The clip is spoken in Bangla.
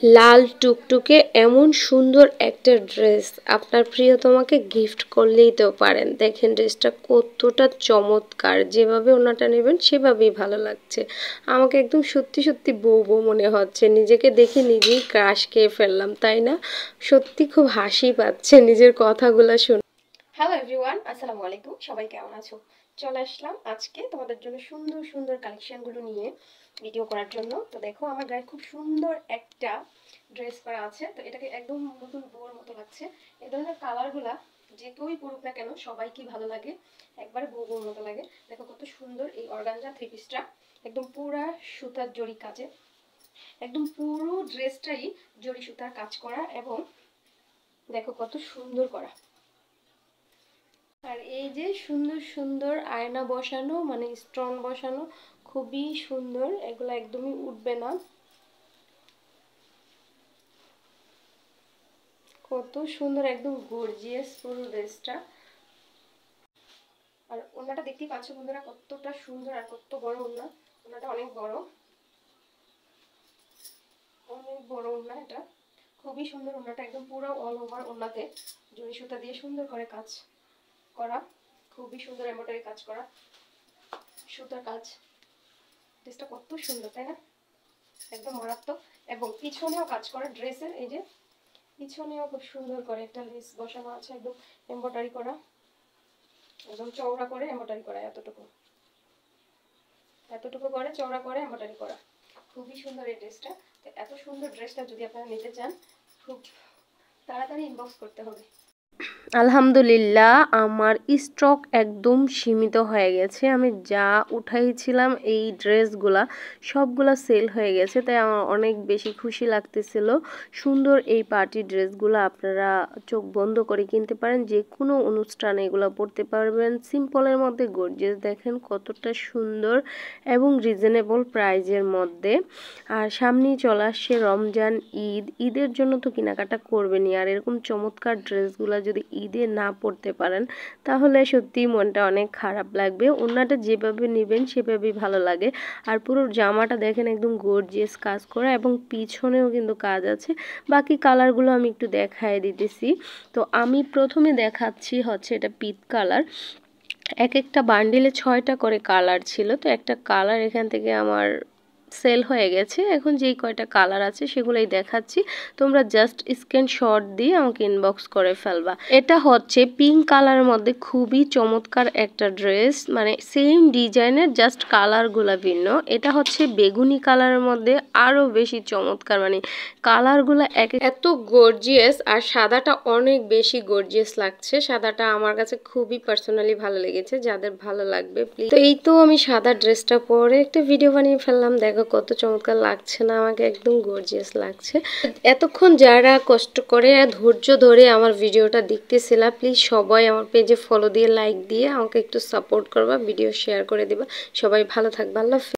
লাল টুকটুকে এমন সুন্দর একটা ড্রেস আপনার প্রিয়তমাকে গিফট করলেই তো পারেন। দেখেন ড্রেসটা কতটা চমৎকার, যেভাবে ওনাটা নেবেন সেভাবেই ভালো লাগছে। আমাকে একদম সত্যি সত্যি বউ বউ মনে হচ্ছে, নিজেকে দেখে নিজেই ক্রাশ খেয়ে ফেললাম, তাই না? সত্যি খুব হাসি পাচ্ছে নিজের কথাগুলো শুনে। হ্যালো এভরিওয়ান, আসসালামু আলাইকুম। সবাই কেমন আছো? চলে আসলাম আজকে তোমাদের জন্য সুন্দর সুন্দর কালেকশনগুলো নিয়ে ভিডিও করার জন্য। তো দেখো আমার গায়ে খুব সুন্দর একটা ড্রেস করা আছে, তো এটাকে একদম নতুন বউর মতো লাগছে। এই ধরনের কালারগুলা যে কেউই পরুক না কেন সবাইকে ভালো লাগে, একবারে বউ বউর মতো লাগে। দেখো কত সুন্দর এই অর্গানজা থ্রি পিসটা, একদম পুরা সুতার জরি কাজে, একদম পুরো ড্রেসটাই জরি সুতার কাজ করা, এবং দেখো কত সুন্দর করা। আর এই যে সুন্দর সুন্দর আয়না বসানো, মানে স্টোন বসানো, খুবই সুন্দর, এগুলো একদমই উঠবে না। কত সুন্দর, একদম গর্জিয়াস পুরো ড্রেসটা। আর ওড়নাটা দেখতেই পাচ্ছ বন্ধুরা কতটা সুন্দর, আর কত বড় ওড়না। ওড়নাটা অনেক বড়, অনেক বড় ওড়না এটা। খুবই সুন্দর ওড়নাটা, একদম পুরো অল ওভার ওড়নাতে জরি সুতা দিয়ে সুন্দর করে কাজ করা, খুবই সুন্দর এমব্রয়ডারি কাজ করা, সুতার কাজ। ড্রেসটা কত সুন্দর তাই না, একদম মারাত্মক। এবং পিছনেও কাজ করা ড্রেসের, এই যে পিছনেও খুব সুন্দর করে একটা লেস বসানো আছে, একদম এমব্রয়ডারি করা, একদম চওড়া করে এমব্রয়ডারি করা, এতটুকু এতটুকু করে চওড়া করে এমব্রয়ডারি করা। খুবই সুন্দর এই ড্রেসটা। তো এত সুন্দর ড্রেসটা যদি আপনারা নিতে চান, খুব তাড়াতাড়ি ইনবক্স করতে হবে। আলহামদুলিল্লাহ আমার স্টক একদম সীমিত হয়ে গেছে। আমি যা উঠাইছিলাম এই ড্রেসগুলা সবগুলা সেল হয়ে গেছে, তাই আমার অনেক বেশি খুশি লাগতেছিল। সুন্দর এই পার্টি ড্রেসগুলো আপনারা চোখ বন্ধ করে কিনতে পারেন, যে কোনো অনুষ্ঠানে এগুলো পরতে পারবেন। সিম্পলের মধ্যে গর্জিয়াস, দেখেন কতটা সুন্দর এবং রিজনেবল প্রাইজের মধ্যে। আর সামনেই চলে আসছে রমজান, ঈদের জন্য তো কেনাকাটা করবেনই, আর এরকম চমৎকার ড্রেসগুলো যদি ঈদে না পরতে পারেন তাহলে সত্যি মনটা অনেক খারাপ লাগবে। ওড়নাটা যেভাবে নেবেন সেভাবেই ভালো লাগে। আর পুরো জামাটা দেখেন একদম গর্জিয়াস কাজ করা, এবং পিছনেও কিন্তু কাজ আছে। বাকি কালারগুলো আমি একটু দেখায় দিতেছি। তো আমি প্রথমে দেখাচ্ছি হচ্ছে এটা পিট কালার। এক একটা বান্ডিলে 6টা করে কালার ছিল, তো একটা কালার এখান থেকে আমার সেল হয়ে গেছে। এখন যেই কয়টা কালার আছে সেগুলোই দেখাচ্ছি, তোমরা জাস্ট স্ক্রিনশট দিয়ে আমাকে ইনবক্স করে ফেলবা। এটা হচ্ছে পিঙ্ক কালারের মধ্যে খুবই চমৎকার একটা ড্রেস, মানে সেম ডিজাইনের জাস্ট কালারগুলো ভিন্ন। এটা হচ্ছে বেগুনি কালারের মধ্যে আরো বেশি চমৎকার, মানে কালারগুলো এত গর্জিয়াস। আর সাদাটা অনেক বেশি গর্জিয়াস লাগছে, সাদাটা আমার কাছে খুবই পার্সোনালি ভালো লেগেছে। যাদের ভালো লাগবে প্লিজ। তো এই তো আমি সাদা ড্রেসটা পরে একটা ভিডিও বানিয়ে ফেললাম, দেখো কত চমৎকার লাগছে না, আমাকে একদম গর্জিয়াস লাগছে। এতক্ষণ যারা কষ্ট করে ধৈর্য ধরে আমার ভিডিওটা দেখতেছিলা, প্লিজ সবাই আমার পেজে ফলো দিয়ে লাইক দিয়ে আমাকে একটু সাপোর্ট করবা, ভিডিও শেয়ার করে দিবা। সবাই ভালো থাকবা, আল্লাহ হাফেজ।